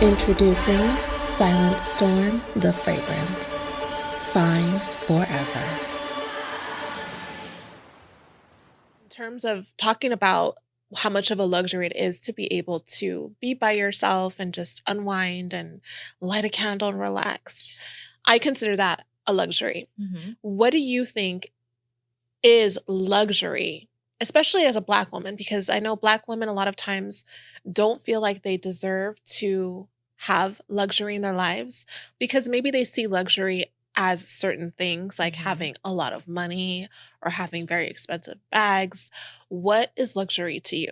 Introducing Silent Storm, the fragrance. Fine forever. In terms of talking about how much of a luxury it is to be able to be by yourself and just unwind and light a candle and relax, I consider that a luxury. Mm-hmm. What do you think is luxury, especially as a Black woman? Because I know Black women a lot of times don't feel like they deserve to have luxury in their lives because maybe they see luxury as certain things like having a lot of money or having very expensive bags. What is luxury to you?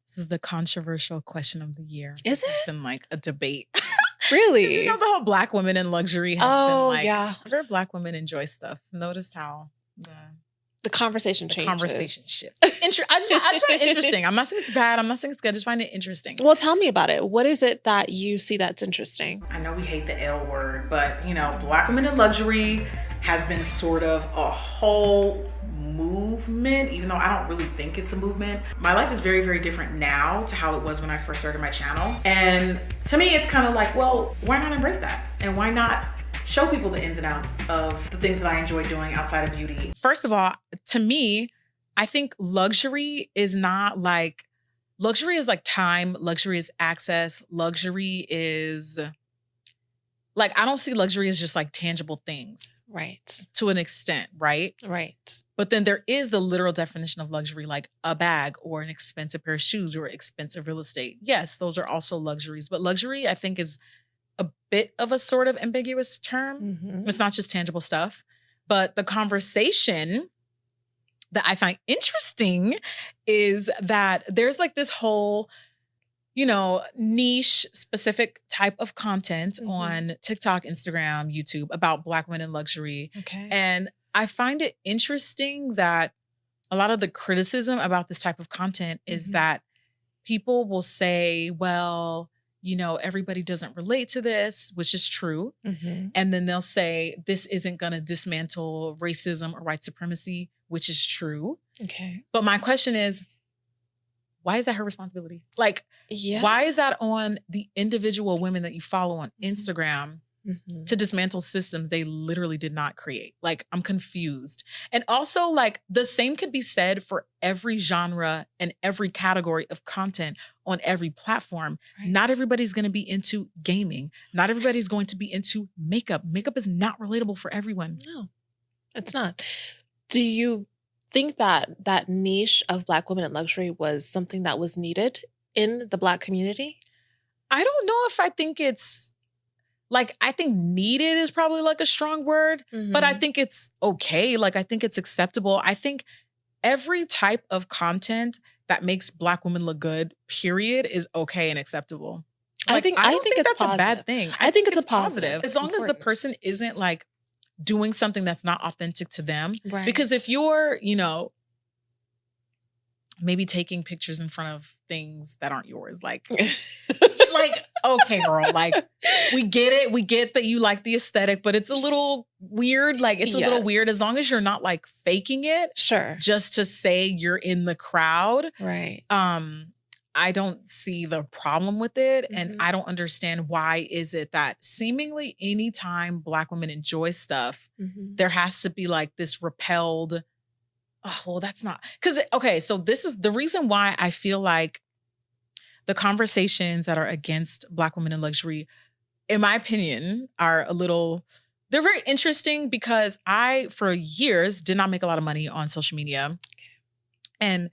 This is the controversial question of the year. Is it? It's been like a debate. Really? You know, the whole Black women in luxury has been like, yeah. whenever Black women enjoy stuff, notice how the conversation changes. Conversation shifts. I just find it interesting. I'm not saying it's bad. I'm not saying it's good. I just find it interesting. Well, tell me about it. What is it that you see that's interesting? I know we hate the L word, but you know, Black women in luxury has been sort of a whole movement, even though I don't really think it's a movement. My life is very, very different now to how it was when I first started my channel. And to me, it's kind of like, well, why not embrace that? And why not show people the ins and outs of the things that I enjoy doing outside of beauty? First of all, to me, I think luxury is not like, luxury is like time, luxury is access, luxury is like, I don't see luxury as just like tangible things. Right. To an extent, right? Right. But then there is the literal definition of luxury, like a bag or an expensive pair of shoes or expensive real estate. Yes, those are also luxuries. But luxury, I think, is a bit of a sort of ambiguous term. Mm-hmm. It's not just tangible stuff. But the conversation that I find interesting is that there's like this whole, you know, niche specific type of content on TikTok, Instagram, YouTube about Black women in luxury. Okay. And I find it interesting that a lot of the criticism about this type of content is that people will say, well, you know, everybody doesn't relate to this, which is true. And then they'll say, this isn't going to dismantle racism or white supremacy, which is true. Okay. But my question is, why is that her responsibility? Like, why is that on the individual women that you follow on Instagram to dismantle systems they literally did not create? Like, I'm confused. And also, like, the same could be said for every genre and every category of content on every platform. Right. Not everybody's going to be into gaming. Not everybody's going to be into makeup. Makeup is not relatable for everyone. No, it's not. Do you think that that niche of Black women in luxury was something that was needed in the Black community? I don't know if I think it's like, I think needed is probably like a strong word, but I think it's okay. Like, I think it's acceptable. I think every type of content that makes Black women look good, period, is okay and acceptable. Like, I don't think that's a bad thing. I think it's a positive. As long as the person isn't like doing something that's not authentic to them. Right. Because if you're, you know, maybe taking pictures in front of things that aren't yours, like, like, okay, girl, like, we get it. We get that you like the aesthetic, but it's a little weird. Like, it's a little weird as long as you're not like faking it. Sure. Just to say you're in the crowd. Right. I don't see the problem with it. And I don't understand why is it that seemingly anytime Black women enjoy stuff, there has to be like this repelled, oh, well, that's not, because, okay, so this is the reason why I feel like the conversations that are against Black women in luxury, in my opinion, are a little, they're very interesting because I, for years, did not make a lot of money on social media. And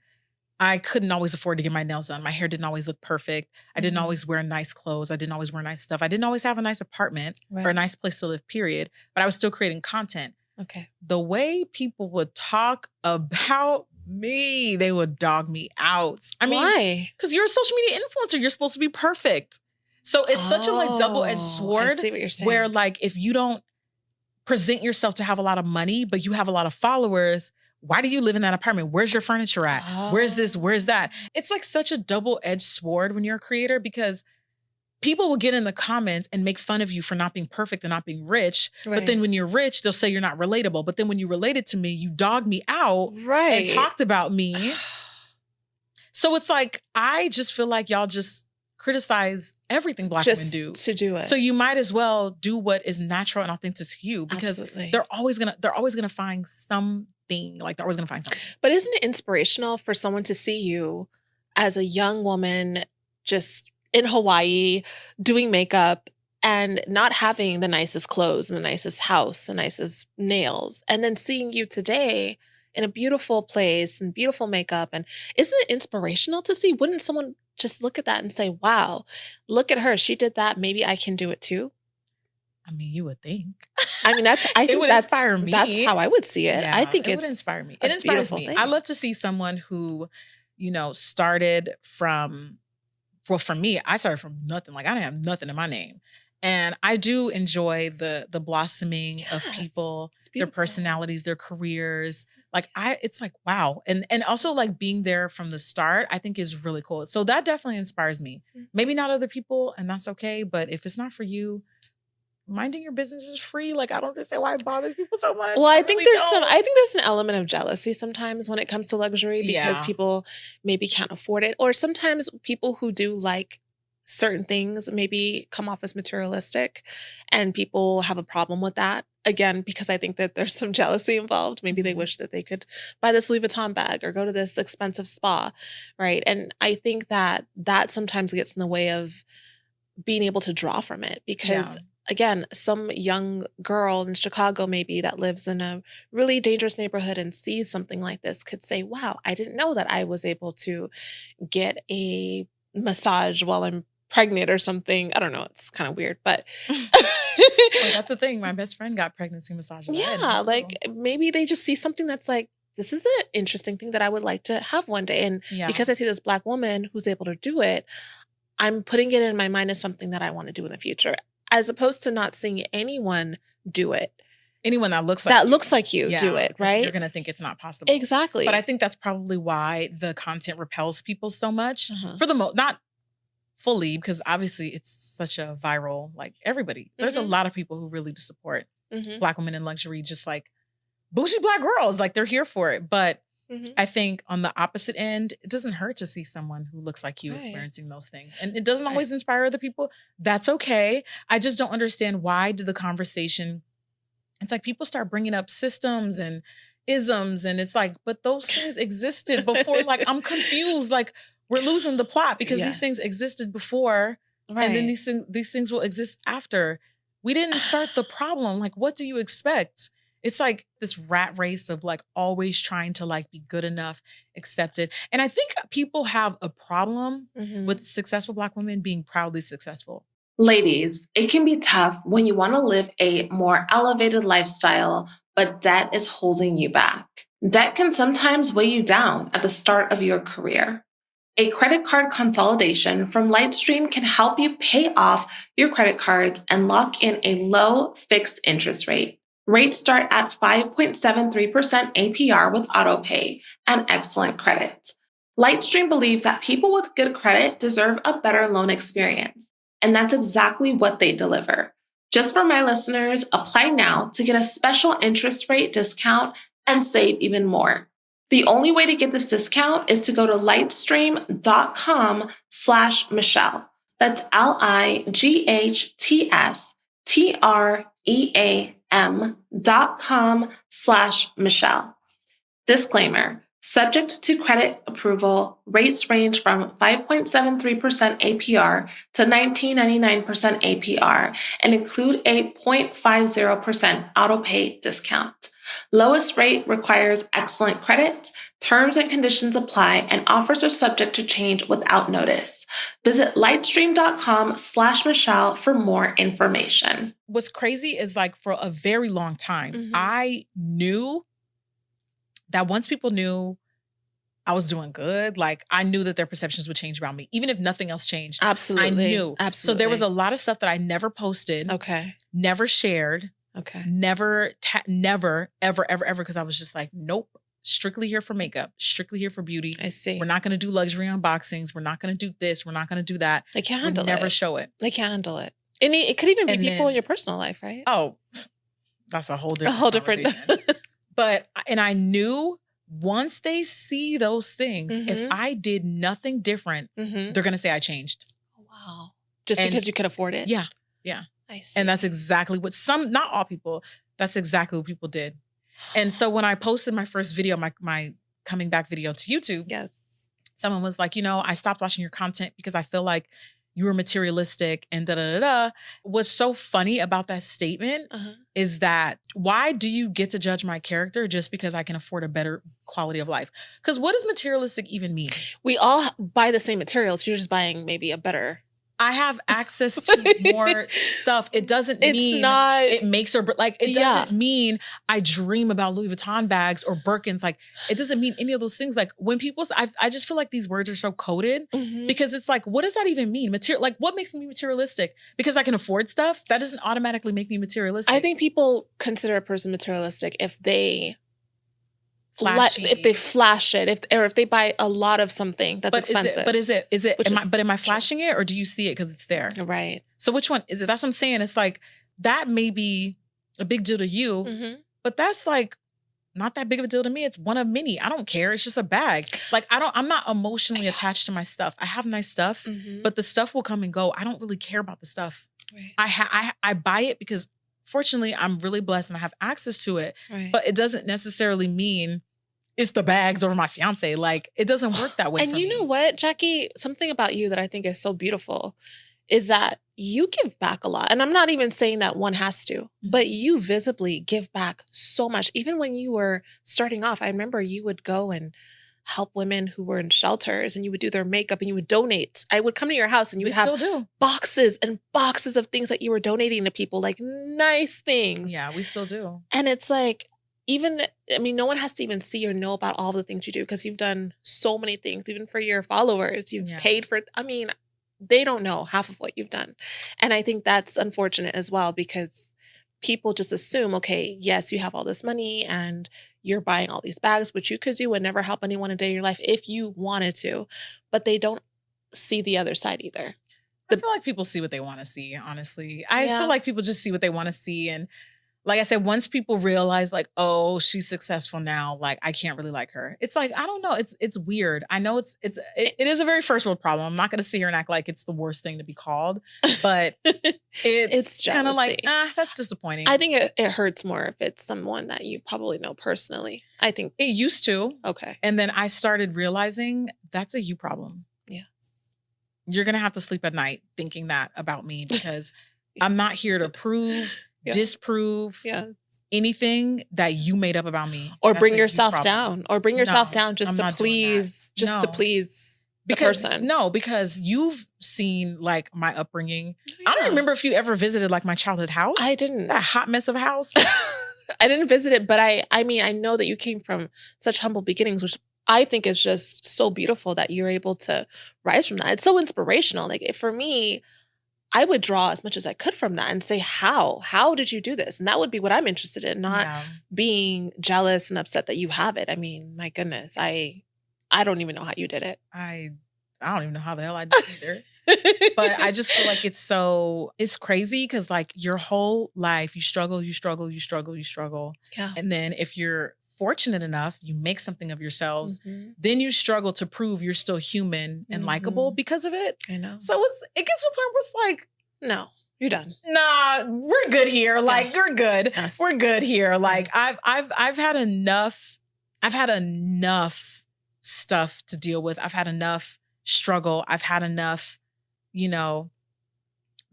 I couldn't always afford to get my nails done. My hair didn't always look perfect. I didn't always wear nice clothes. I didn't always wear nice stuff. I didn't always have a nice apartment or a nice place to live, period. But I was still creating content. Okay. The way people would talk about me, they would dog me out. I mean, why? Because you're a social media influencer. You're supposed to be perfect. So it's such a like double-edged sword. I see what you're saying. Where like if you don't present yourself to have a lot of money, but you have a lot of followers, why do you live in that apartment? Where's your furniture at? Where's this? Where's that? It's like such a double-edged sword when you're a creator because people will get in the comments and make fun of you for not being perfect and not being rich. Right. But then when you're rich, they'll say you're not relatable. But then when you related to me, you dogged me out and talked about me. So it's like, I just feel like y'all just criticize everything Black women do. To do it. So you might as well do what is natural and authentic to you, because they're always gonna find something. Like, they're always gonna find something. But isn't it inspirational for someone to see you as a young woman just in Hawaii doing makeup and not having the nicest clothes and the nicest house, the nicest nails, and then seeing you today in a beautiful place and beautiful makeup? And isn't it inspirational to see? Wouldn't someone just look at that and say, wow, look at her. She did that. Maybe I can do it too. I mean, you would think. I mean, I think it would inspire me. That's how I would see it. Yeah, I think it would inspire me. It inspires me. Thing. I love to see someone who, started from, well, for me, I started from nothing. Like, I didn't have nothing in my name. And I do enjoy the blossoming of people, their personalities, their careers. Like, it's like, wow. And also, like, being there from the start, I think is really cool. So that definitely inspires me. Maybe not other people, and that's okay. But if it's not for you, minding your business is free. Like, I don't understand why it bothers people so much. Well, I think there's an element of jealousy sometimes when it comes to luxury, because people maybe can't afford it. Or sometimes people who do like certain things maybe come off as materialistic, and people have a problem with that. Again, because I think that there's some jealousy involved. Maybe they wish that they could buy this Louis Vuitton bag or go to this expensive spa, right? And I think that sometimes gets in the way of being able to draw from it, because again, some young girl in Chicago maybe that lives in a really dangerous neighborhood and sees something like this could say, wow, I didn't know that I was able to get a massage while I'm pregnant or something. I don't know. It's kind of weird, but well, that's the thing. My best friend got pregnancy massages. Yeah, like maybe they just see something that's like, this is an interesting thing that I would like to have one day. And because I see this Black woman who's able to do it, I'm putting it in my mind as something that I want to do in the future, as opposed to not seeing anyone do it. Anyone that looks like you do it, right? You're going to think it's not possible. Exactly. But I think that's probably why the content repels people so much. For the not fully, because obviously it's such a viral, like, everybody. There's a lot of people who really support Black women in luxury, just like bougie Black girls. Like, they're here for it. But I think on the opposite end, it doesn't hurt to see someone who looks like you experiencing those things. And it doesn't always inspire other people. That's okay. I just don't understand, why did the conversation, it's like people start bringing up systems and isms, and it's like, but those things existed before. Like, I'm confused. Like, we're losing the plot, because these things existed before, and then these things will exist after. We didn't start the problem. Like, what do you expect? It's like this rat race of, like, always trying to, like, be good enough, accepted. And I think people have a problem with successful Black women being proudly successful. Ladies, it can be tough when you want to live a more elevated lifestyle, but debt is holding you back. Debt can sometimes weigh you down at the start of your career. A credit card consolidation from Lightstream can help you pay off your credit cards and lock in a low fixed interest rate. Rates start at 5.73% APR with autopay and excellent credit. Lightstream believes that people with good credit deserve a better loan experience, and that's exactly what they deliver. Just for my listeners, apply now to get a special interest rate discount and save even more. The only way to get this discount is to go to lightstream.com/Michelle. That's LIGHTSTREAM.com/Michelle. Disclaimer. Subject to credit approval, rates range from 5.73% APR to 19.99% APR and include a 0.50% autopay discount. Lowest rate requires excellent credit. Terms and conditions apply, and offers are subject to change without notice. Visit lightstream.com/Michelle for more information. What's crazy is, like, for a very long time, I knew that once people knew I was doing good, like, I knew that their perceptions would change about me, even if nothing else changed. Absolutely. I knew. Absolutely. So there was a lot of stuff that I never posted. Never shared. Never, ever, because I was just like, nope. Strictly here for makeup. Strictly here for beauty. I see. We're not going to do luxury unboxings. We're not going to do this. We're not going to do that. They can't handle it. Never show it. They can't handle it. And it could even be people in your personal life, right? Oh, that's a whole different But I knew once they see those things, if I did nothing different, they're going to say I changed. Wow. Wow. Just because you could afford it? Yeah. Yeah. I see. And that's exactly what not all people, that's exactly what people did. And so when I posted my first video, my coming back video to YouTube, yes, someone was like, I stopped watching your content because I feel like you were materialistic and da-da-da-da. What's so funny about that statement is that why do you get to judge my character just because I can afford a better quality of life? Because what does materialistic even mean? We all buy the same materials. You're just buying maybe a better. I have access to more stuff. It doesn't mean it makes or like, it doesn't mean I dream about Louis Vuitton bags or Birkins. Like, it doesn't mean any of those things. Like when people, I just feel like these words are so coded because it's like, what does that even mean? Like what makes me materialistic? Because I can afford stuff? That doesn't automatically make me materialistic. I think people consider a person materialistic if they flashy. If they flash it, or if they buy a lot of something that's expensive. Am I flashing it or do you see it because it's there? Right. So which one is it? That's what I'm saying. It's like, that may be a big deal to you, but that's like not that big of a deal to me. It's one of many. I don't care. It's just a bag. Like I'm not emotionally attached to my stuff. I have nice stuff, but the stuff will come and go. I don't really care about the stuff. Right. I buy it because fortunately I'm really blessed and I have access to it, but it doesn't necessarily mean it's the bags over my fiance. Like, it doesn't work that way. And you know what, Jackie? Something about you that I think is so beautiful is that you give back a lot. And I'm not even saying that one has to, but you visibly give back so much. Even when you were starting off, I remember you would go and help women who were in shelters and you would do their makeup and you would donate. I would come to your house and you would have boxes and boxes of things that you were donating to people, like nice things. Yeah, we still do. And it's like, no one has to even see or know about all the things you do because you've done so many things, even for your followers. You've paid for, they don't know half of what you've done. And I think that's unfortunate as well because people just assume, okay, yes, you have all this money and you're buying all these bags, which you could do and never help anyone a day in your life if you wanted to, but they don't see the other side either. I feel like people see what they want to see, honestly. I feel like people just see what they want to see. And like I said, once people realize like, oh, she's successful now, like I can't really like her. It's like, I don't know. It's weird. I know it is a very first world problem. I'm not going to sit here and act like it's the worst thing to be called, but it's kind of like, that's disappointing. I think it hurts more if it's someone that you probably know personally. I think it used to. Okay. And then I started realizing that's a you problem. Yes. You're going to have to sleep at night thinking that about me because I'm not here to prove, disprove anything that you made up about me. Or bring yourself down. Or bring yourself down just to please the person. No, because you've seen like my upbringing. I don't remember if you ever visited like my childhood house. I didn't. That hot mess of a house. I didn't visit it, but I know that you came from such humble beginnings, which I think is just so beautiful that you're able to rise from that. It's so inspirational. Like for me, I would draw as much as I could from that and say, how did you do this? And that would be what I'm interested in, not being jealous and upset that you have it. I mean, my goodness, I don't even know how you did it. I don't even know how the hell I did either. But I just feel like it's crazy because like your whole life, you struggle. Yeah. And then if you're fortunate enough, you make something of yourselves, then you struggle to prove you're still human and likable because of it. I know. So it gets to a point where it's like, no, you're done. Nah, we're good here. Like you're good. Yes. We're good here. Like I've had enough. I've had enough stuff to deal with. I've had enough struggle. I've had enough,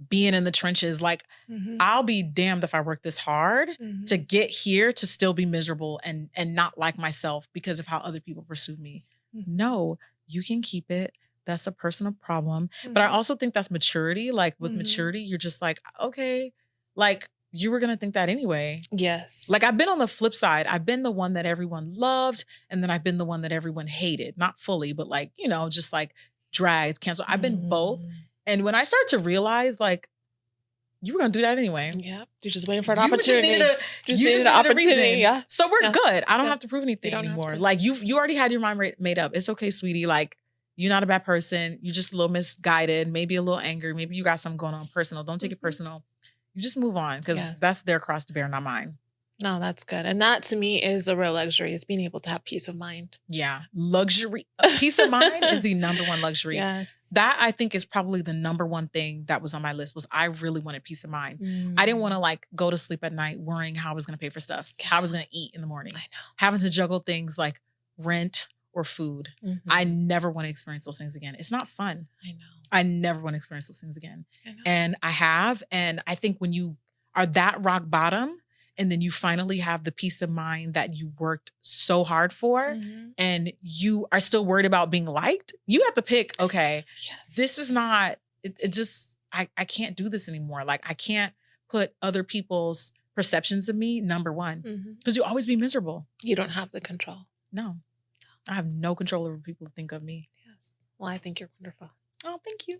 being in the trenches. Like I'll be damned if I work this hard to get here to still be miserable and not like myself because of how other people pursue me. No, you can keep it. That's a personal problem. But I also think that's maturity. Like with maturity, you're just like, okay, like you were going to think that anyway. Yes. Like I've been on the flip side. I've been the one that everyone loved. And then I've been the one that everyone hated. Not fully, but like, just like dragged, canceled. I've been both. And when I started to realize like, you were going to do that anyway. Yeah. You're just waiting for an opportunity. You just needed an opportunity. Yeah. So we're good. I don't have to prove anything anymore. Like you already had your mind made up. It's okay, sweetie. Like you're not a bad person. You're just a little misguided, maybe a little angry. Maybe you got something going on personal. Don't take it personal. You just move on because that's their cross to bear, not mine. No, that's good. And that to me is a real luxury, is being able to have peace of mind. Yeah. Luxury. Peace of mind is the number one luxury. Yes. That I think is probably the number one thing that was on my list was I really wanted peace of mind. I didn't want to like go to sleep at night worrying how I was going to pay for stuff, how I was going to eat in the morning. I know. Having to juggle things like rent or food. I never want to experience those things again. It's not fun. I know. I never want to experience those things again. I know. And I have. And I think when you are that rock bottom, and then you finally have the peace of mind that you worked so hard for, and you are still worried about being liked, you have to pick, okay, this is not, it just, I can't do this anymore. Like, I can't put other people's perceptions of me number one, because you'll always be miserable. You don't have the control. No, I have no control over what people think of me. Yes. Well, I think you're wonderful. Oh, thank you.